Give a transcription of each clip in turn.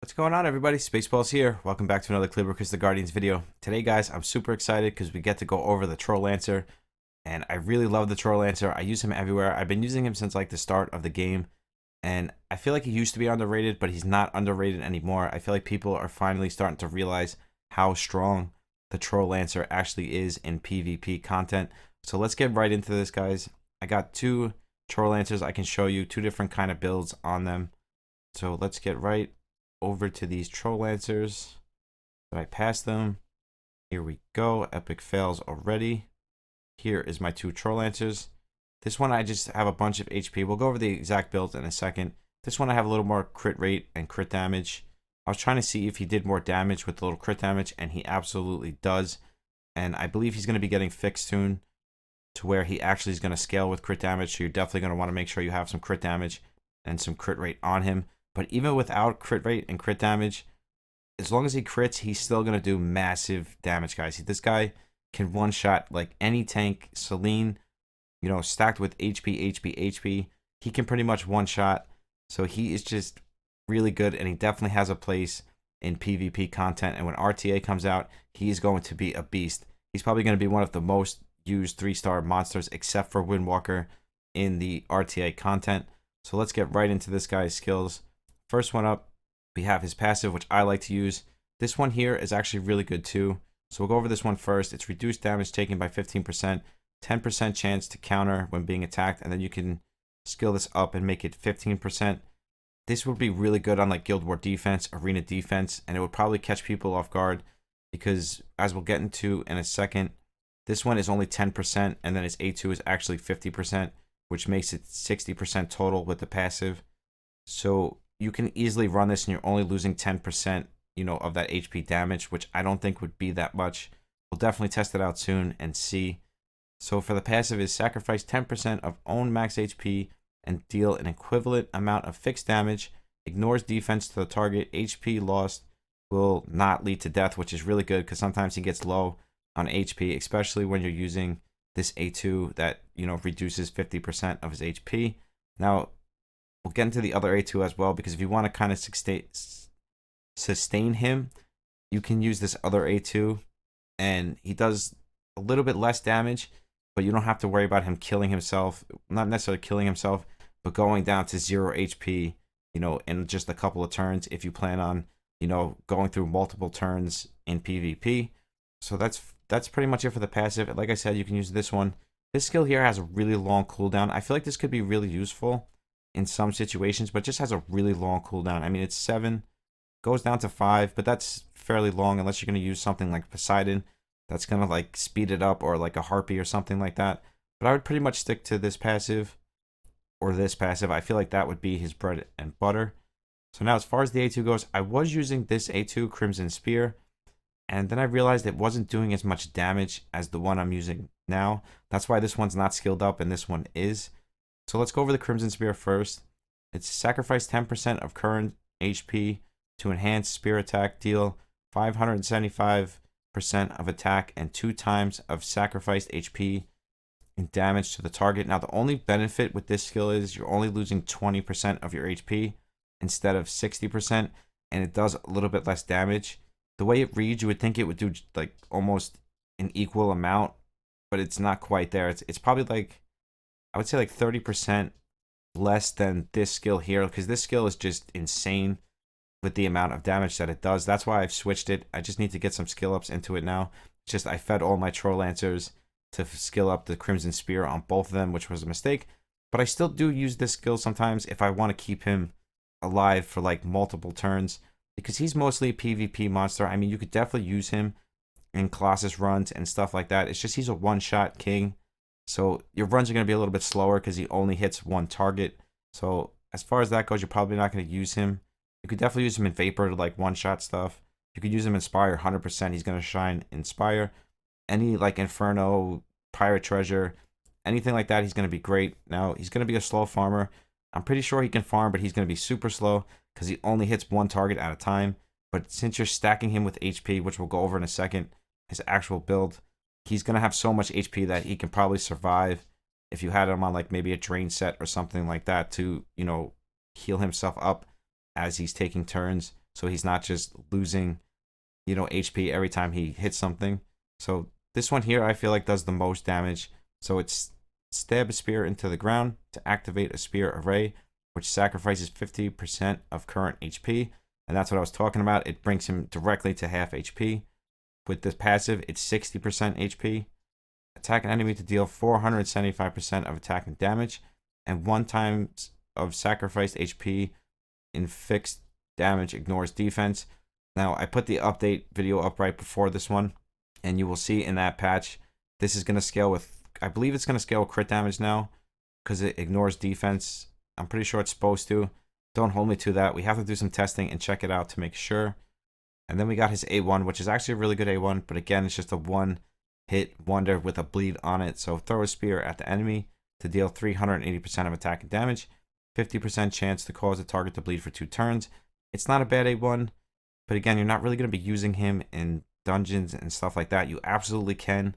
What's going on, everybody? SpaceBallz here. Welcome back to another Calibria the Guardians video. Today, guys, I'm super excited because we get to go over the Troll Lancer, and I really love the Troll Lancer. I use him everywhere. I've been using him since like the start of the game, and I feel like he used to be underrated, but he's not underrated anymore. I feel like people are finally starting to realize how strong the Troll Lancer actually is in PvP content. So let's get right into this, guys. I got two Troll Lancers. I can show you two different kind of builds on them. So let's get right over to these Troll Lancers. Did I pass them? Here we go. Epic fails already. Here is my two Troll Lancers. This one I just have a bunch of HP. We'll go over the exact build in a second. This one I have a little more crit rate and crit damage. I was trying to see if he did more damage with the little crit damage, and he absolutely does. And I believe he's going to be getting fixed soon to where he actually is going to scale with crit damage. So you're definitely going to want to make sure you have some crit damage and some crit rate on him. But even without crit rate and crit damage, as long as he crits, he's still going to do massive damage, guys. This guy can one-shot like any tank, Celine, you know, stacked with HP. He can pretty much one-shot. So he is just really good, and he definitely has a place in PvP content. And when RTA comes out, he is going to be a beast. He's probably going to be one of the most used 3-star monsters, except for Windwalker, in the RTA content. So let's get right into this guy's skills. First one up, we have his passive, which I like to use. This one here is actually really good too. So we'll go over this one first. It's reduced damage taken by 15%, 10% chance to counter when being attacked, and then you can skill this up and make it 15%. This would be really good on like Guild War defense, arena defense, and it would probably catch people off guard because, as we'll get into in a second, this one is only 10%, and then its A2 is actually 50%, which makes it 60% total with the passive. So you can easily run this and you're only losing 10%, you know, of that HP damage, which I don't think would be that much. We'll definitely test it out soon and see. So for the passive is sacrifice 10% of own max HP and deal an equivalent amount of fixed damage. Ignores defense to the target. HP lost will not lead to death, which is really good because sometimes he gets low on HP, especially when you're using this A2 that, you know, reduces 50% of his HP. Now, we'll get into the other A2 as well, because if you want to kind of sustain him, you can use this other A2, and he does a little bit less damage, but you don't have to worry about him killing himself. Not necessarily killing himself, but going down to 0 HP, you know, in just a couple of turns if you plan on, you know, going through multiple turns in PvP. So that's pretty much it for the passive. Like I said, you can use this one. This skill here has a really long cooldown. I feel like this could be really useful in some situations, but just has a really long cooldown. I mean, it's 7, goes down to 5, but that's fairly long unless you're going to use something like Poseidon that's going to like speed it up, or like a Harpy or something like that. But I would pretty much stick to this passive or this passive. I feel like that would be his bread and butter. So now as far as the A2 goes, I was using this A2 Crimson Spear, and then I realized it wasn't doing as much damage as the one I'm using now. That's why this one's not skilled up and this one is. So let's go over the Crimson Spear first. It's sacrifice 10% of current HP to enhance spear attack, deal 575% of attack and 2 times of sacrificed HP in damage to the target. Now, the only benefit with this skill is you're only losing 20% of your HP instead of 60%, and it does a little bit less damage. The way it reads, you would think it would do like almost an equal amount, but it's not quite there. It's probably like, I would say like 30% less than this skill here, because this skill is just insane with the amount of damage that it does. That's why I've switched it. I just need to get some skill ups into it now. It's just I fed all my Troll Lancers to skill up the Crimson Spear on both of them, which was a mistake. But I still do use this skill sometimes if I want to keep him alive for like multiple turns, because he's mostly a PvP monster. I mean, you could definitely use him in Colossus runs and stuff like that. It's just he's a one-shot king. So your runs are going to be a little bit slower because he only hits one target. So as far as that goes, you're probably not going to use him. You could definitely use him in Vapor to like one-shot stuff. You could use him in Spire 100%. He's going to shine in Spire. Any like Inferno, Pirate Treasure, anything like that, he's going to be great. Now, he's going to be a slow farmer. I'm pretty sure he can farm, but he's going to be super slow because he only hits one target at a time. But since you're stacking him with HP, which we'll go over in a second, his actual build, he's going to have so much HP that he can probably survive if you had him on like maybe a drain set or something like that to, you know, heal himself up as he's taking turns. so he's not just losing, you know, HP every time he hits something. So this one here I feel like does the most damage. So it's stab a spear into the ground to activate a spear array, which sacrifices 50% of current HP. And that's what I was talking about. It brings him directly to half HP. With this passive, it's 60% HP. Attack an enemy to deal 475% of attack and damage, and 1 time of sacrificed HP in fixed damage ignores defense. Now, I put the update video up right before this one, and you will see in that patch, this is going to scale with, I believe it's going to scale with crit damage now, because it ignores defense. I'm pretty sure it's supposed to. Don't hold me to that. We have to do some testing and check it out to make sure. And then we got his A1, which is actually a really good A1, but again, it's just a one-hit wonder with a bleed on it. So throw a spear at the enemy to deal 380% of attack and damage, 50% chance to cause the target to bleed for 2 turns. It's not a bad A1, but again, you're not really going to be using him in dungeons and stuff like that. You absolutely can,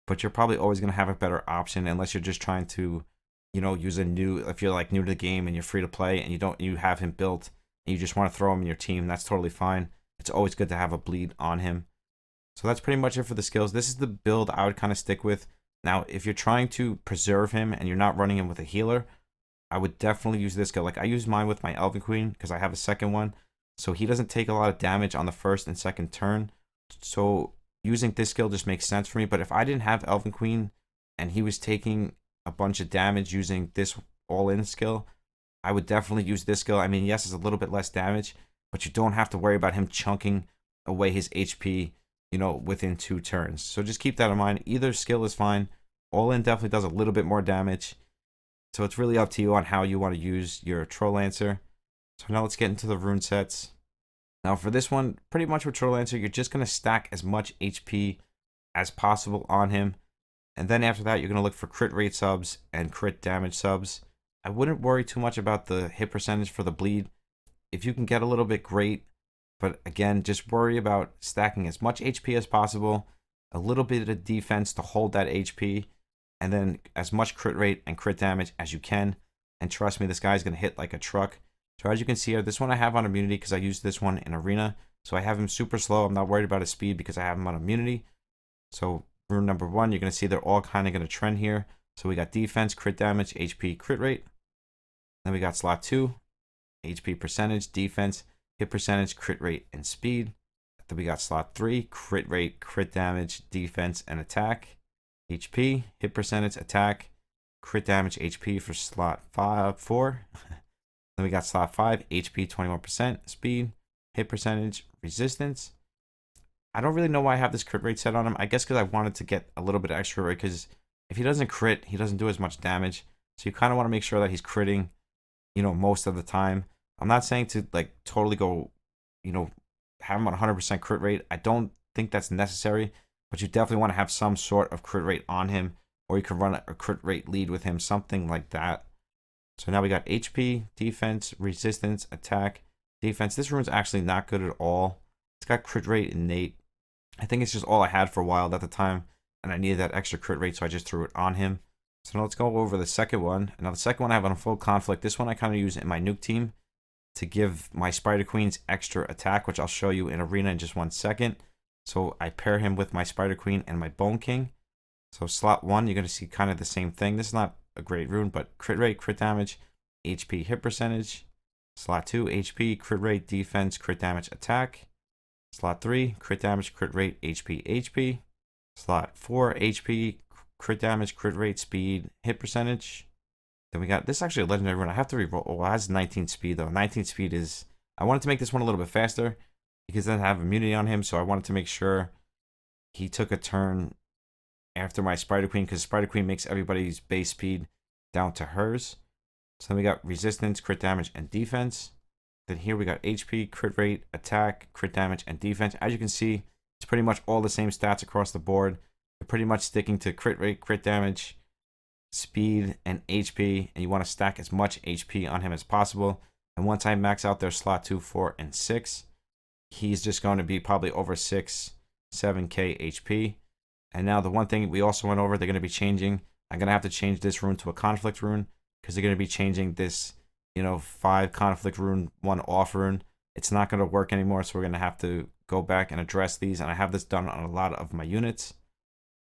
but you're probably always going to have a better option unless you're just trying to, you know, use a new, if you're like new to the game and you're free to play and you have him built and you just want to throw him in your team, that's totally fine. It's always good to have a bleed on him. So that's pretty much it for the skills. This is the build I would kind of stick with. Now, if you're trying to preserve him and you're not running him with a healer, I would definitely use this skill. Like I use mine with my Elven Queen because I have a second one. So he doesn't take a lot of damage on the first and second turn. So using this skill just makes sense for me. But if I didn't have Elven Queen and he was taking a bunch of damage using this all-in skill, I would definitely use this skill. I mean, yes, it's a little bit less damage, but you don't have to worry about him chunking away his HP, you know, within 2 turns. So just keep that in mind. Either skill is fine. All-in definitely does a little bit more damage. So it's really up to you on how you want to use your Troll Lancer. So now let's get into the rune sets. Now for this one, pretty much with Troll Lancer, you're just going to stack as much HP as possible on him. And then after that, you're going to look for crit rate subs and crit damage subs. I wouldn't worry too much about the hit percentage for the bleed. If you can get a little bit, great. But again, just worry about stacking as much HP as possible, a little bit of defense to hold that HP, and then as much crit rate and crit damage as you can. And trust me, this guy's going to hit like a truck. So as you can see here, this one I have on immunity because I used this one in arena. So I have him super slow. I'm not worried about his speed because I have him on immunity. So rune number 1, you're going to see they're all kind of going to trend here. So we got defense, crit damage, HP, crit rate. Then we got slot 2, HP percentage, defense, hit percentage, crit rate, and speed. Then we got slot 3, crit rate, crit damage, defense, and attack. HP, hit percentage, attack, crit damage, HP for slot 4. Then we got slot 5, HP 21%, speed, hit percentage, resistance. I don't really know why I have this crit rate set on him. I guess because I wanted to get a little bit extra rate, because if he doesn't crit, he doesn't do as much damage. So you kind of want to make sure that he's critting, you know, most of the time. I'm not saying to like totally go, you know, have him on 100% crit rate. I don't think that's necessary, but you definitely want to have some sort of crit rate on him, or you can run a crit rate lead with him, something like that. So now we got HP, defense, resistance, attack, defense. This rune's actually not good at all. It's got crit rate innate. I think it's just all I had for a while at the time, and I needed that extra crit rate, so I just threw it on him. So now let's go over the second one. Now the second one I have on full conflict. This one I kind of use in my nuke team to give my Spider Queens extra attack, which I'll show you in arena in just 1 second. So I pair him with my Spider Queen and my Bone King. So slot 1, you're going to see kind of the same thing. This is not a great rune, but crit rate, crit damage, HP, hit percentage. Slot 2, HP, crit rate, defense, crit damage, attack. Slot 3, crit damage, crit rate, HP, HP. Slot 4, HP, crit damage, crit rate, speed, hit percentage. Then we got, this is actually a legendary rune. I have to reroll. Oh, it has 19 speed though. 19 speed is, I wanted to make this one a little bit faster because then I have immunity on him. So I wanted to make sure he took a turn after my Spider Queen, because Spider Queen makes everybody's base speed down to hers. So then we got resistance, crit damage, and defense. Then here we got HP, crit rate, attack, crit damage, and defense. As you can see, it's pretty much all the same stats across the board. You're pretty much sticking to crit rate, crit damage, speed, and HP, and you want to stack as much HP on him as possible. And once I max out their slot 2, 4, and 6, he's just going to be probably over 6, 7k HP. And now the one thing we also went over, they're going to be changing. I'm going to have to change this rune to a conflict rune, because they're going to be changing this, you know, 5 conflict rune, 1 off rune. it's not going to work anymore. So we're going to have to go back and address these. And I have this done on a lot of my units.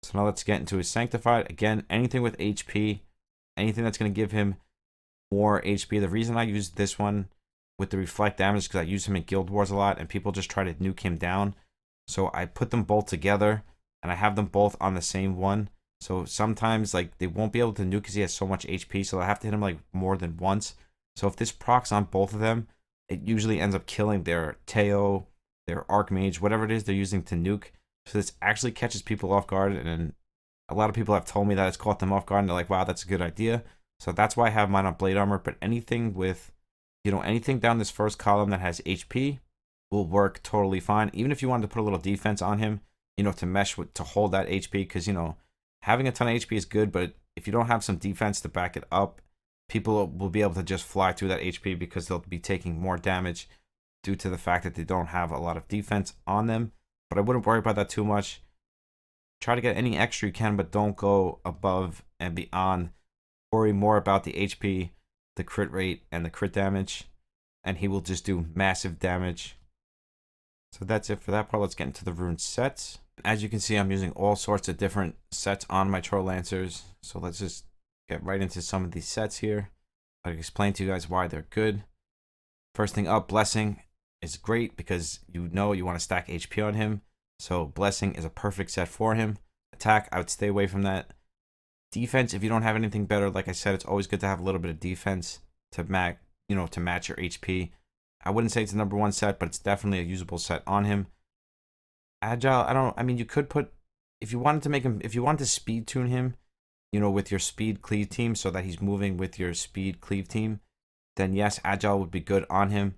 So now let's get into his Sanctified. Again, anything with HP, anything that's going to give him more HP. The reason I use this one with the reflect damage is because I use him in Guild Wars a lot and people just try to nuke him down. So I put them both together and I have them both on the same one. So sometimes like they won't be able to nuke because he has so much HP. So I have to hit him like more than once. So if this procs on both of them, it usually ends up killing their Teo, their Archmage, whatever it is they're using to nuke. So this actually catches people off guard, and a lot of people have told me that it's caught them off guard, and they're like, wow, that's a good idea. So that's why I have mine on Blade Armor, but anything with, anything down this first column that has HP will work totally fine. Even if you wanted to put a little defense on him, to mesh with, to hold that HP, because, having a ton of HP is good, but if you don't have some defense to back it up, people will be able to just fly through that HP because they'll be taking more damage due to the fact that they don't have a lot of defense on them. But I wouldn't worry about that too much. Try to get any extra you can, but don't go above and beyond. Worry more about the HP, the crit rate, and the crit damage, and he will just do massive damage. So that's it for that part. Let's get into the rune sets. As you can see, I'm using all sorts of different sets on my Troll Lancers. So let's just get right into some of these sets here. I'll explain to you guys why they're good. First thing up, Blessing is great because you want to stack HP on him. So Blessing is a perfect set for him. Attack, I would stay away from that. Defense, if you don't have anything better, like I said, it's always good to have a little bit of defense to match your HP. I wouldn't say it's the #1 set, but it's definitely a usable set on him. Agile, you could put, if you wanted to speed tune him, with your speed cleave team so that he's moving with your speed cleave team, then yes, Agile would be good on him.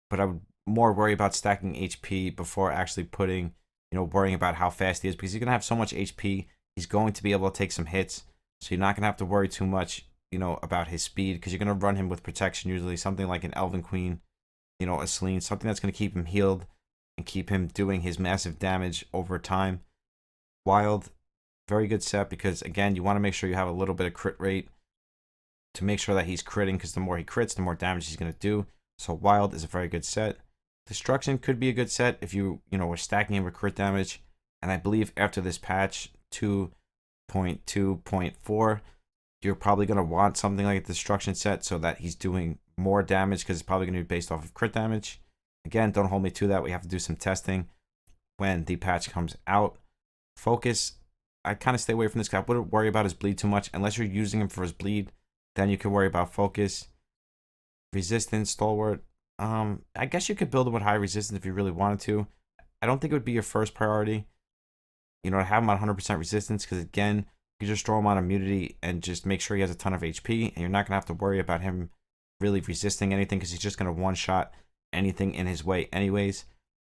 But I would more worry about stacking HP before actually putting, worrying about how fast he is, because he's going to have so much HP. He's going to be able to take some hits. So you're not going to have to worry too much, about his speed, because you're going to run him with protection, usually something like an Elven Queen, a Selene, something that's going to keep him healed and keep him doing his massive damage over time. Wild, very good set because, again, you want to make sure you have a little bit of crit rate to make sure that he's critting, because the more he crits, the more damage he's going to do. So Wild is a very good set. Destruction could be a good set if you, were stacking him with crit damage. And I believe after this patch 2.2.4, you're probably going to want something like a Destruction set so that he's doing more damage, because it's probably going to be based off of crit damage. Again, don't hold me to that. We have to do some testing when the patch comes out. Focus, I kind of stay away from this guy. I wouldn't worry about his bleed too much. Unless you're using him for his bleed, then you can worry about focus. Resistance, Stalwart. I guess you could build him with high resistance if you really wanted to. I don't think it would be your first priority, to have him on 100% resistance, because again, you just throw him on immunity and just make sure he has a ton of HP, and you're not going to have to worry about him really resisting anything, because he's just going to one-shot anything in his way anyways.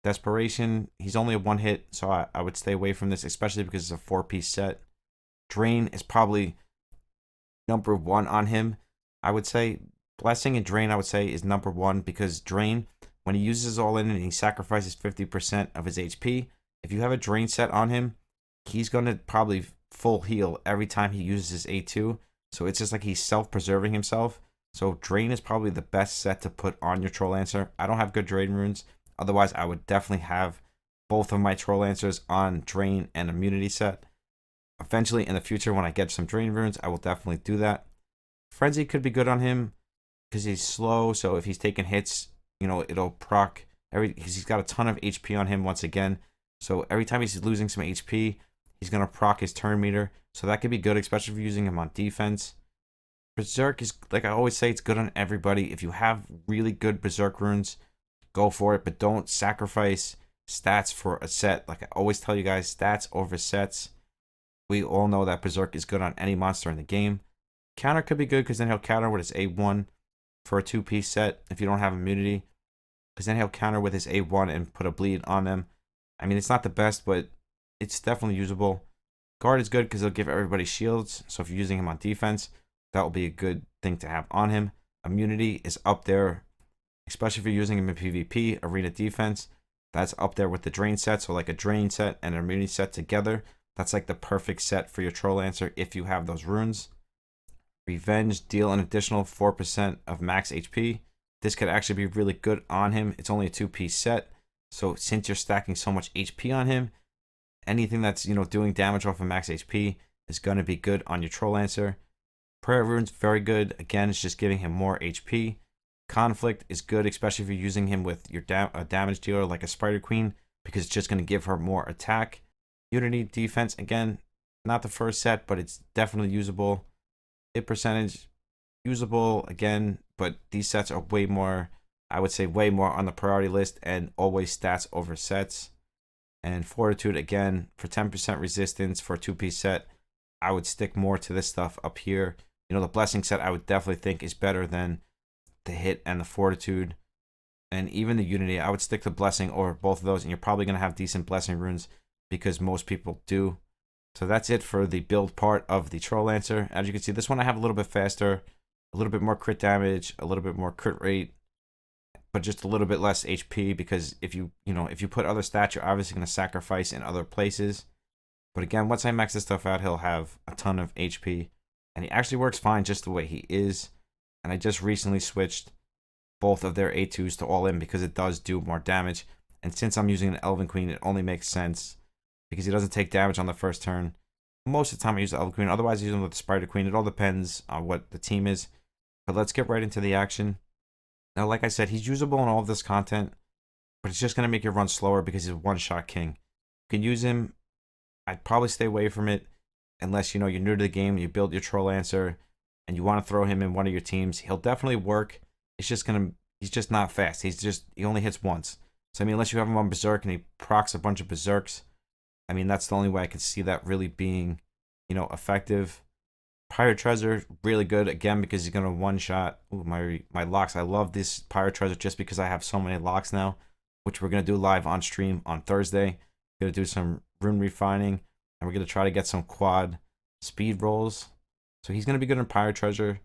Desperation, he's only a one hit, so I would stay away from this, especially because it's a 4-piece set. Drain is probably #1 on him. I would say Blessing and Drain, I would say, is #1, because Drain, when he uses all in and he sacrifices 50% of his HP, if you have a Drain set on him, he's going to probably full heal every time he uses his A2. So it's just like he's self-preserving himself. So Drain is probably the best set to put on your Troll Lancer. I don't have good Drain runes. Otherwise, I would definitely have both of my Troll Lancers on Drain and Immunity set. Eventually, in the future, when I get some Drain runes, I will definitely do that. Frenzy could be good on him because he's slow. So if he's taking hits, it'll proc. He's got a ton of HP on him once again. So every time he's losing some HP, he's going to proc his turn meter. So that could be good, especially if you're using him on defense. Berserk is, like I always say, it's good on everybody. If you have really good Berserk runes, go for it, but don't sacrifice stats for a set. Like I always tell you guys, stats over sets. We all know that Berserk is good on any monster in the game. Counter could be good because then he'll counter with his A1 for a 2-piece set if you don't have immunity. Because then he'll counter with his A1 and put a bleed on them. I mean, it's not the best, but it's definitely usable. Guard is good because he'll give everybody shields. So if you're using him on defense, that will be a good thing to have on him. Immunity is up there, especially if you're using him in PvP, arena defense. That's up there with the Drain set. So like a Drain set and an immunity set together, that's like the perfect set for your Troll Lancer if you have those runes. Revenge, deal an additional 4% of max HP. this could actually be really good on him. It's only a 2-piece set. So since you're stacking so much HP on him, anything that's, doing damage off of max HP is going to be good on your Troll Lancer. Prayer Rune's very good. Again, it's just giving him more HP. Conflict is good, especially if you're using him with your damage dealer like a Spider Queen, because it's just going to give her more attack. Unity defense, again, not the first set, but it's definitely usable. Hit percentage, usable again, but these sets are way more, I would say way more on the priority list, and always stats over sets. And Fortitude, again, for 10% resistance for a 2-piece set, I would stick more to this stuff up here. The Blessing set I would definitely think is better than the Hit and the Fortitude. And even the Unity, I would stick to Blessing over both of those, and you're probably going to have decent Blessing runes because most people do. So that's it for the build part of the Troll Lancer. As you can see, this one I have a little bit faster, a little bit more crit damage, a little bit more crit rate, but just a little bit less HP, because if you put other stats, you're obviously going to sacrifice in other places. But again, once I max this stuff out, he'll have a ton of HP, and he actually works fine just the way he is. And I just recently switched both of their A2s to all in because it does do more damage. And since I'm using an Elven Queen, it only makes sense because he doesn't take damage on the first turn. Most of the time I use the Elven Queen, otherwise I use him with the Spider Queen. It all depends on what the team is. But let's get right into the action. Now, like I said, he's usable in all of this content, but it's just going to make your run slower because he's a one-shot king. You can use him. I'd probably stay away from it unless, you're new to the game, you build your Troll Lancer, and you want to throw him in one of your teams. He'll definitely work. He's just not fast. He only hits once. So, unless you have him on Berserk and he procs a bunch of Berserks, that's the only way I could see that really being, effective. Pirate Treasure, really good, again, because he's going to one-shot. Ooh, my locks. I love this Pirate Treasure just because I have so many locks now, which we're going to do live on stream on Thursday. We're going to do some rune refining, and we're going to try to get some quad speed rolls. So he's going to be good in Pirate Treasure.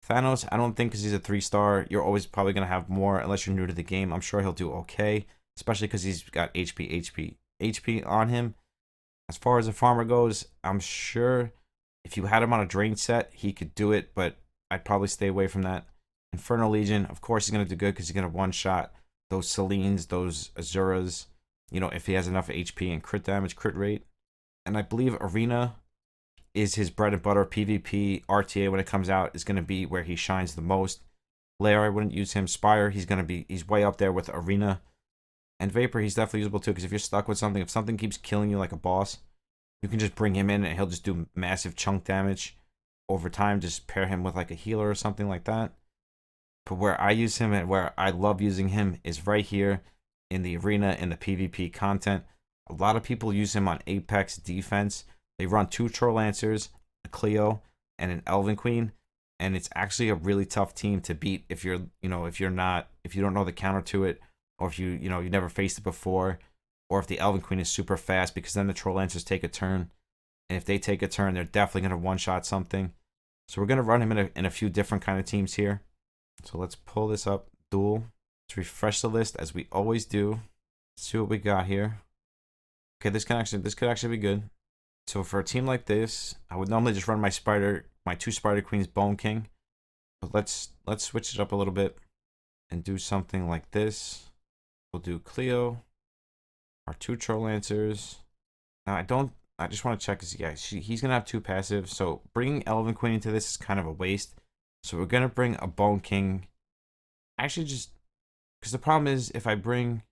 Thanos, I don't think, because he's a 3-star, you're always probably going to have more unless you're new to the game. I'm sure he'll do okay, especially because he's got HP on him. As far as the farmer goes, I'm sure if you had him on a drain set, he could do it, but I'd probably stay away from that. Infernal Legion, of course he's going to do good because he's going to one-shot those Selines, those Azuras, if he has enough HP and crit damage, crit rate. And I believe Arena is his bread and butter. PvP, RTA, when it comes out, is going to be where he shines the most. Lair, I wouldn't use him. Spire, he's way up there with Arena. And Vapor, he's definitely usable too, because if you're stuck with something, if something keeps killing you like a boss, you can just bring him in and he'll just do massive chunk damage over time. Just pair him with like a healer or something like that. But where I use him and where I love using him is right here in the Arena, in the PvP content. A lot of people use him on Apex defense. They run 2 Troll Lancers, a Cleo, and an Elven Queen, and it's actually a really tough team to beat if you don't know the counter to it, or if you never faced it before, or if the Elven Queen is super fast, because then the Troll Lancers take a turn, and if they take a turn, they're definitely going to one-shot something. So we're going to run him in a few different kind of teams here. So let's pull this up, duel. Let's refresh the list as we always do. Let's see what we got here. Okay, this could actually be good. So for a team like this, I would normally just run my 2 Spider Queens Bone King. But let's switch it up a little bit and do something like this. We'll do Cleo, our 2 Troll Lancers. Now I just want to check because he's gonna have 2 passives. So bringing Elven Queen into this is kind of a waste. So we're gonna bring a Bone King. Actually, just because the problem is if I bring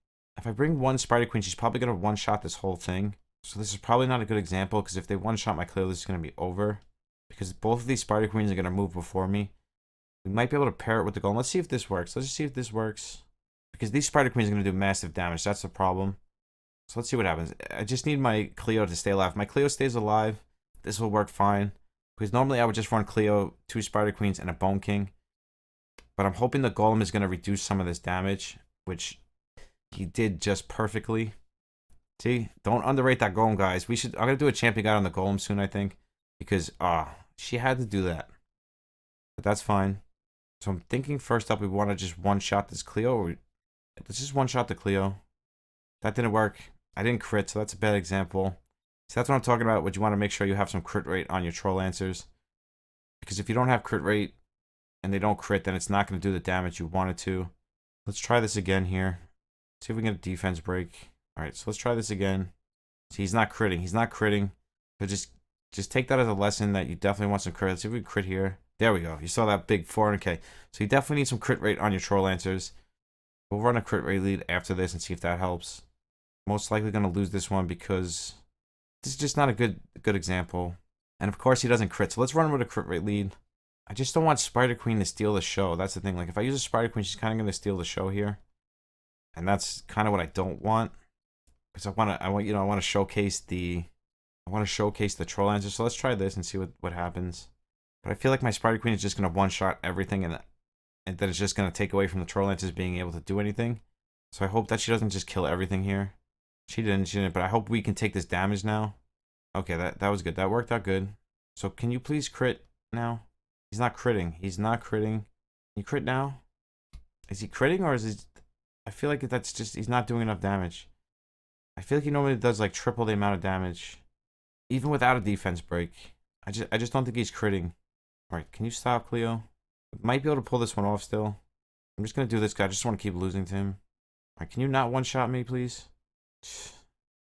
1 Spider Queen, she's probably gonna one-shot this whole thing. So this is probably not a good example, because if they one-shot my Cleo, this is going to be over. Because both of these Spider Queens are going to move before me. We might be able to pair it with the Golem. Let's see if this works. Let's just see if this works. Because these Spider Queens are going to do massive damage. That's the problem. So let's see what happens. I just need my Cleo to stay alive. If my Cleo stays alive, this will work fine. Because normally I would just run Cleo, 2 Spider Queens, and a Bone King. But I'm hoping the Golem is going to reduce some of this damage, which he did just perfectly. See, don't underrate that Golem, guys. I'm gonna do a champion guide on the Golem soon, I think, because she had to do that. But that's fine. So I'm thinking first up, we want to just one-shot this Cleo. Let's just one-shot the Cleo. That didn't work. I didn't crit, so that's a bad example. So that's what I'm talking about. Would you want to make sure you have some crit rate on your Troll Lancers? Because if you don't have crit rate, and they don't crit, then it's not going to do the damage you want it to. Let's try this again here. See if we can get a defense break. All right, so let's try this again. See, he's not critting. He's not critting. So just take that as a lesson that you definitely want some crit. Let's see if we can crit here. There we go. You saw that big 400k. So you definitely need some crit rate on your Troll Lancers. We'll run a crit rate lead after this and see if that helps. Most likely going to lose this one because this is just not a good example. And of course he doesn't crit. So let's run with a crit rate lead. I just don't want Spider Queen to steal the show. That's the thing. Like if I use a Spider Queen, she's kind of going to steal the show here. And that's kind of what I don't want. Because I want to showcase the Troll Lancer. So let's try this and see what happens. But I feel like my Spider Queen is just going to one-shot everything and then it's just going to take away from the Troll Lancers being able to do anything. So I hope that she doesn't just kill everything here. She didn't, but I hope we can take this damage now. Okay, that was good. That worked out good. So can you please crit now? He's not critting. He's not critting. Can you crit now? Is he critting or is he... I feel like that's just... He's not doing enough damage. I feel like he normally does like triple the amount of damage. Even without a defense break. I just don't think he's critting. Alright, can you stop, Cleo? Might be able to pull this one off still. I'm just going to do this guy. I just want to keep losing to him. Alright, can you not one-shot me, please?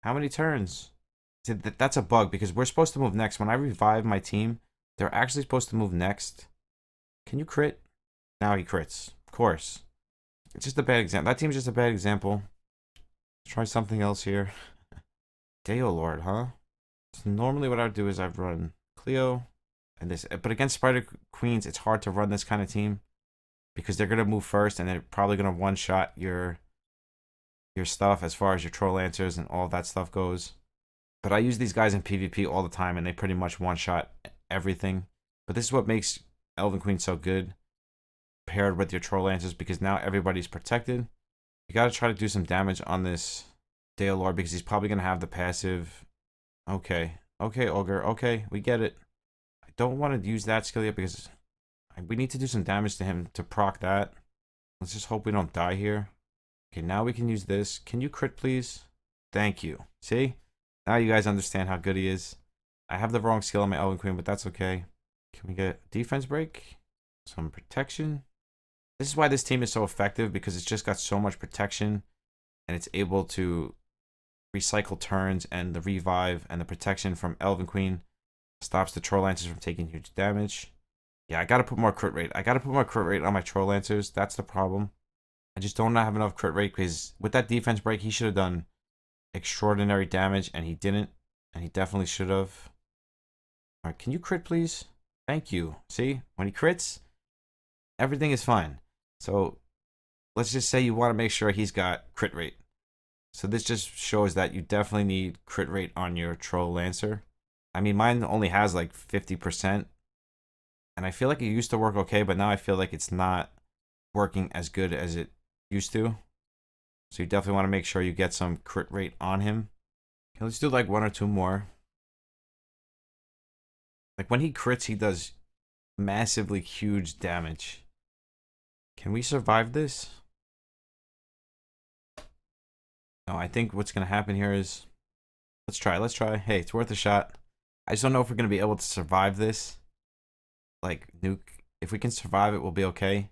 How many turns? That's a bug because we're supposed to move next. When I revive my team, they're actually supposed to move next. Can you crit? Now he crits. Of course. It's just a bad example. That team's just a bad example. Let's try something else here. Deo Lord, huh? So normally what I would do is I'd run Cleo and this. But against Spider Queens, it's hard to run this kind of team. Because they're going to move first and they're probably going to one-shot your stuff as far as your Troll Lancers and all that stuff goes. But I use these guys in PvP all the time and they pretty much one-shot everything. But this is what makes Elven Queen so good paired with your Troll Lancers because now everybody's protected. You got to try to do some damage on this Dale Lord because he's probably going to have the passive. Okay, Ogre. Okay, we get it. I don't want to use that skill yet because we need to do some damage to him to proc that. Let's just hope we don't die here. Okay, now we can use this. Can you crit, please? Thank you. See? Now you guys understand how good he is. I have the wrong skill on my Elven Queen, but that's okay. Can we get a defense break? Some protection? This is why this team is so effective, because it's just got so much protection, and it's able to recycle turns, and the revive and the protection from Elven Queen stops the Troll Lancers from taking huge damage. Yeah, I gotta put more crit rate. I gotta put more crit rate on my Troll Lancers. That's the problem. I just don't have enough crit rate because with that defense break, he should have done extraordinary damage, and he didn't. And he definitely should have. All right, can you crit, please? Thank you. See, when he crits, everything is fine. So let's just say you want to make sure he's got crit rate. So this just shows that you definitely need crit rate on your Troll Lancer. I mean, mine only has like 50%. And I feel like it used to work okay, but now I feel like it's not working as good as it used to. So you definitely want to make sure you get some crit rate on him. Okay, let's do like one or two more. Like when he crits, he does massively huge damage. Can we survive this? No, I think what's going to happen here is... Let's try. Hey, it's worth a shot. I just don't know if we're going to be able to survive this. Like, nuke. If we can survive it, we'll be okay.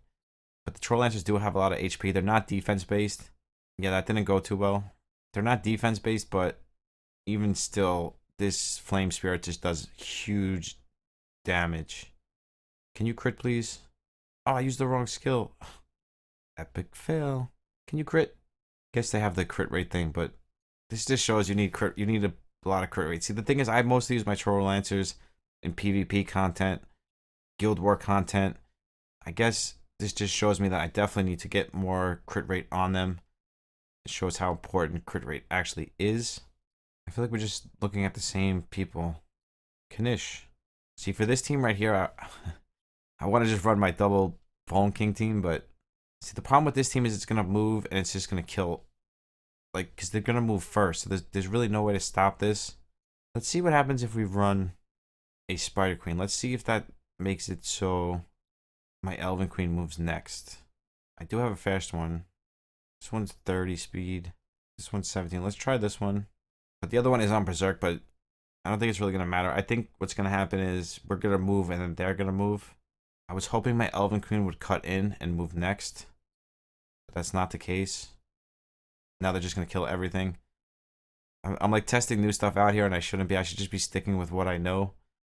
But the Troll Lancers do have a lot of HP. They're not defense-based. Yeah, that didn't go too well. They're not defense-based, but even still, this Flame Spirit just does huge damage. Can you crit, please? Oh, I used the wrong skill. Epic fail. Can you crit? Guess they have the crit rate thing, but this just shows you need crit. You need a lot of crit rate. See, the thing is, I mostly use my Troll Lancers in PvP content, Guild War content. I guess this just shows me that I definitely need to get more crit rate on them. It shows how important crit rate actually is. I feel like we're just looking at the same people. Kanish. See, for this team right here, I want to just run my double Bone King team, but see, the problem with this team is it's going to move and it's just going to kill. Like, because they're going to move first. So there's really no way to stop this. Let's see what happens if we run a Spider Queen. Let's see if that makes it so my Elven Queen moves next. I do have a fast one. This one's 30 speed. This one's 17. Let's try this one. But the other one is on Berserk, but I don't think it's really going to matter. I think what's going to happen is we're going to move and then they're going to move. I was hoping my Elven Queen would cut in and move next. But that's not the case. Now they're just going to kill everything. I'm like testing new stuff out here, and I shouldn't be. I should just be sticking with what I know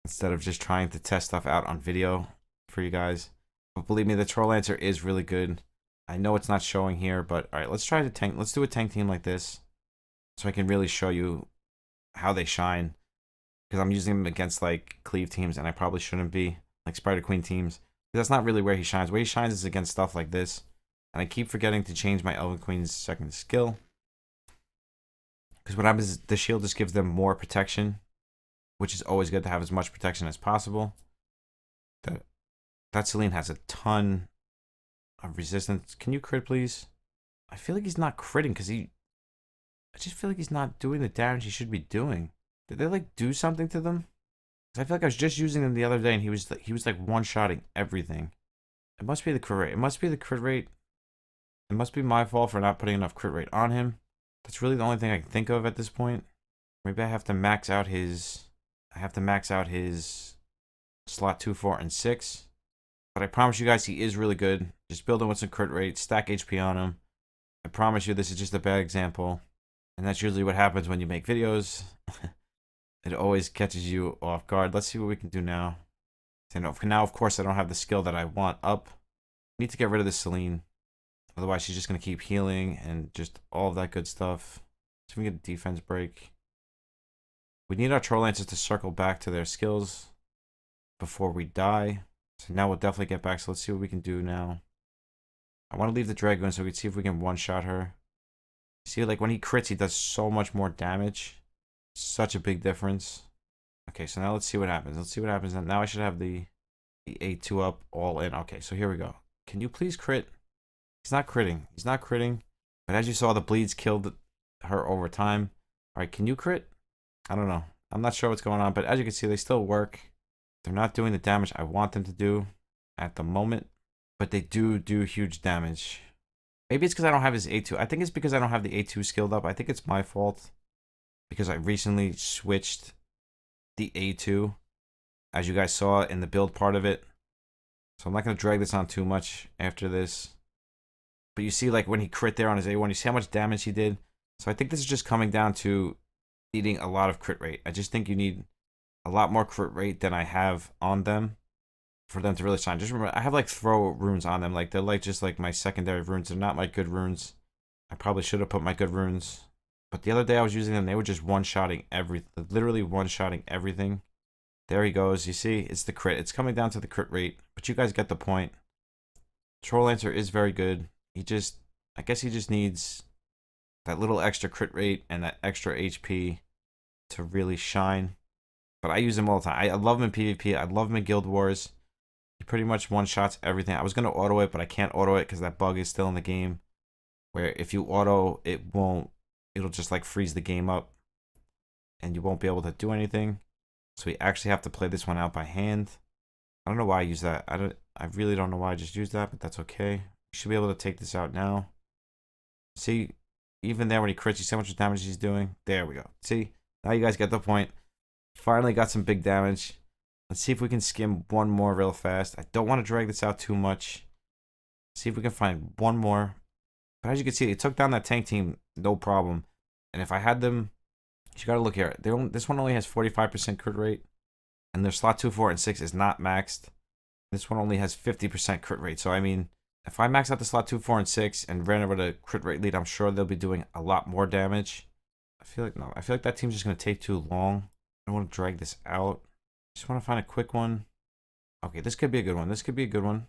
instead of just trying to test stuff out on video for you guys. But believe me, the Troll Lancer is really good. I know it's not showing here, but all right, let's try to tank. Let's do a tank team like this so I can really show you how they shine. Because I'm using them against like cleave teams, and I probably shouldn't be, like Spider Queen teams. That's not really where he shines. Where he shines is against stuff like this. And I keep forgetting to change my Elven Queen's second skill. Because what happens is the shield just gives them more protection, which is always good to have as much protection as possible. That Celine has a ton of resistance. Can you crit, please? I feel like he's not critting because I just feel like he's not doing the damage he should be doing. Did they like do something to them? I feel like I was just using them the other day and he was like one-shotting everything. It must be the crit rate. It must be the crit rate. It must be my fault for not putting enough crit rate on him. That's really the only thing I can think of at this point. Maybe I have to max out his... slot 2, 4, and 6. But I promise you guys he is really good. Just build him with some crit rate. Stack HP on him. I promise you this is just a bad example. And that's usually what happens when you make videos. It always catches you off guard. Let's see what we can do now. So now, of course, I don't have the skill that I want up. I need to get rid of this Celine. Otherwise, she's just going to keep healing and just all of that good stuff. So we get a defense break. We need our Troll Lancers to circle back to their skills before we die. So now we'll definitely get back. So let's see what we can do now. I want to leave the Dragoon so we can see if we can one-shot her. See, like when he crits, he does so much more damage. Such a big difference. Okay, so now let's see what happens. Let's see what happens. Now I should have the A2 up all in. Okay, so here we go. Can you please crit? He's not critting. He's not critting. But as you saw, the bleeds killed her over time. All right, can you crit? I don't know. I'm not sure what's going on, but as you can see, they still work. They're not doing the damage I want them to do at the moment, but they do huge damage. Maybe it's because I don't have his A2. I think it's because I don't have the A2 skilled up. I think it's my fault because I recently switched the A2, as you guys saw in the build part of it. So I'm not going to drag this on too much after this. But you see, like, when he crit there on his A1, you see how much damage he did? So I think this is just coming down to needing a lot of crit rate. I just think you need a lot more crit rate than I have on them for them to really shine. Just remember, I have, like, throw runes on them. Like, they're, like, just, like, my secondary runes. They're not my good runes. I probably should have put my good runes. But the other day I was using them, they were just one-shotting everything. Literally one-shotting everything. There he goes. You see, it's the crit. It's coming down to the crit rate. But you guys get the point. Troll Lancer is very good. I guess he just needs that little extra crit rate and that extra HP to really shine. But I use him all the time. I love him in PvP. I love him in Guild Wars. He pretty much one-shots everything. I was going to auto it, but I can't auto it because that bug is still in the game. Where if you auto, it'll just like freeze the game up. And you won't be able to do anything. So we actually have to play this one out by hand. I don't know why I use that. I really don't know why I just used that, but that's okay. You should be able to take this out now. See, even there when he crits, you see how much damage he's doing? There we go. See, now you guys get the point. Finally got some big damage. Let's see if we can skim one more real fast. I don't want to drag this out too much. See if we can find one more. But as you can see, it took down that tank team, no problem. And if I had them, you got to look here. This one only has 45% crit rate. And their slot 2, 4, and 6 is not maxed. This one only has 50% crit rate. So, I mean, if I max out the slot 2, 4, and 6 and ran over the crit rate lead, I'm sure they'll be doing a lot more damage. I feel like that team's just going to take too long. I don't want to drag this out. Just want to find a quick one. Okay, this could be a good one. This could be a good one.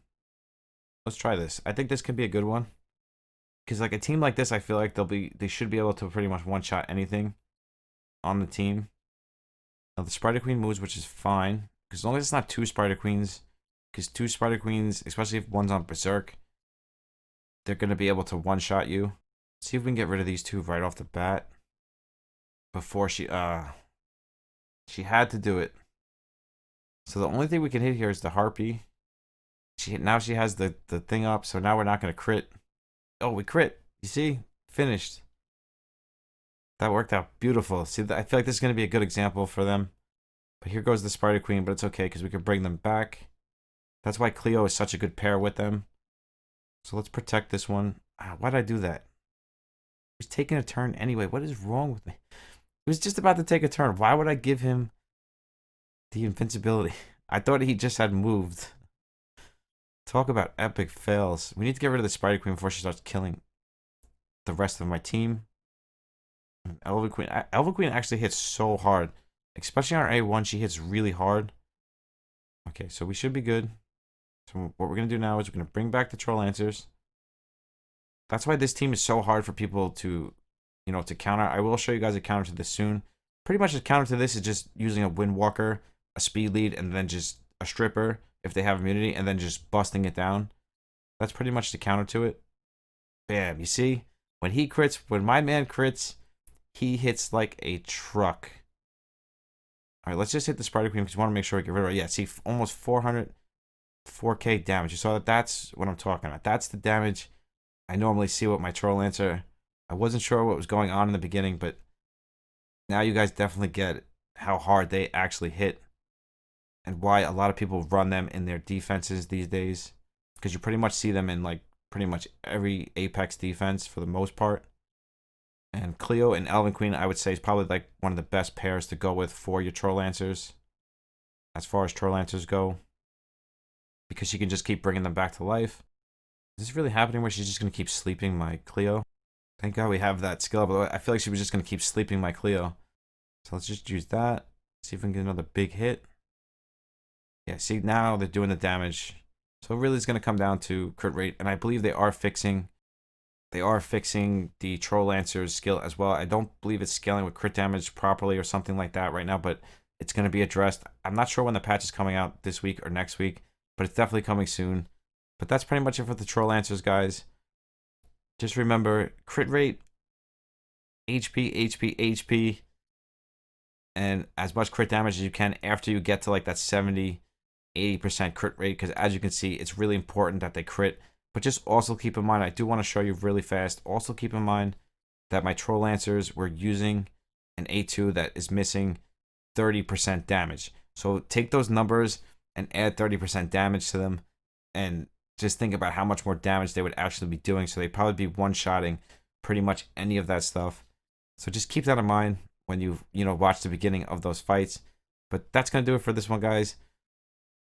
Let's try this. I think this could be a good one. Because like a team like this, I feel like they should be able to pretty much one-shot anything on the team. Now the Spider Queen moves, which is fine. Because as long as it's not 2 Spider Queens. Because 2 Spider Queens, especially if one's on Berserk, they're going to be able to one-shot you. See if we can get rid of these 2 right off the bat. Before she had to do it. So the only thing we can hit here is the Harpy. Now she has the thing up, so now we're not going to crit. Oh, we crit. You see? Finished. That worked out beautiful. See, I feel like this is going to be a good example for them. But here goes the Spider Queen, but it's okay because we can bring them back. That's why Cleo is such a good pair with them. So let's protect this one. Why did I do that? He's taking a turn anyway. What is wrong with me? He was just about to take a turn. Why would I give him the invincibility? I thought he just had moved. Talk about epic fails. We need to get rid of the Spider Queen before she starts killing the rest of my team. Elven Queen actually hits so hard. Especially on A1, she hits really hard. Okay, so we should be good. So what we're going to do now is we're going to bring back the Troll Lancers. That's why this team is so hard for people to, to counter. I will show you guys a counter to this soon. Pretty much a counter to this is just using a Windwalker, a Speed Lead, and then just a Stripper if they have immunity, and then just busting it down. That's pretty much the counter to it. Bam, you see? When he crits, when my man crits, he hits like a truck. All right, let's just hit the Spider Queen because we want to make sure we get rid of her. Yeah, see, almost 404k damage. You saw that? That's what I'm talking about. That's the damage I normally see with my Troll Lancer. I wasn't sure what was going on in the beginning, but now you guys definitely get how hard they actually hit and why a lot of people run them in their defenses these days, because you pretty much see them in like pretty much every Apex defense for the most part. And Cleo and Elven Queen, I would say, is probably like one of the best pairs to go with for your Troll Lancers, as far as Troll Lancers go, because you can just keep bringing them back to life. Is this really happening where she's just going to keep sleeping my Cleo? Thank God we have that skill, but I feel like she was just going to keep sleeping my Cleo. So let's just use that. See if we can get another big hit. Yeah, see, now they're doing the damage. So really it's going to come down to crit rate, and I believe they are fixing the Troll Lancer's skill as well. I don't believe it's scaling with crit damage properly or something like that right now, but it's going to be addressed. I'm not sure when the patch is coming out this week or next week, but it's definitely coming soon. But that's pretty much it for the Troll Lancers, guys. Just remember, crit rate, HP, HP, HP, and as much crit damage as you can after you get to like that 70-80% crit rate, because as you can see, it's really important that they crit. But just also keep in mind, I do want to show you really fast, also keep in mind that my Troll Lancers were using an A2 that is missing 30% damage. So take those numbers and add 30% damage to them, and just think about how much more damage they would actually be doing. So they'd probably be one-shotting pretty much any of that stuff. So just keep that in mind when you watch the beginning of those fights. But that's going to do it for this one, guys.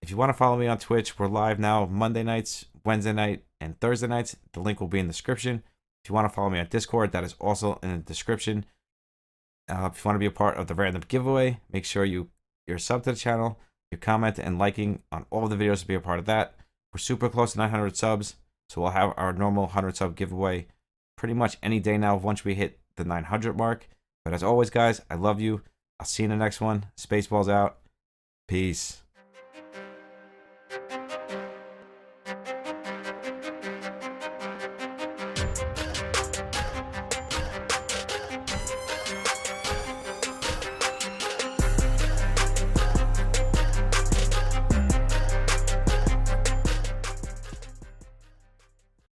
If you want to follow me on Twitch, we're live now Monday nights, Wednesday night, and Thursday nights. The link will be in the description. If you want to follow me on Discord, that is also in the description. If you want to be a part of the random giveaway, make sure you're sub to the channel, you comment and liking on all the videos to be a part of that. We're super close to 900 subs, so we'll have our normal 100 sub giveaway pretty much any day now once we hit the 900 mark. But as always, guys, I love you. I'll see you in the next one. SpaceBallz out. Peace.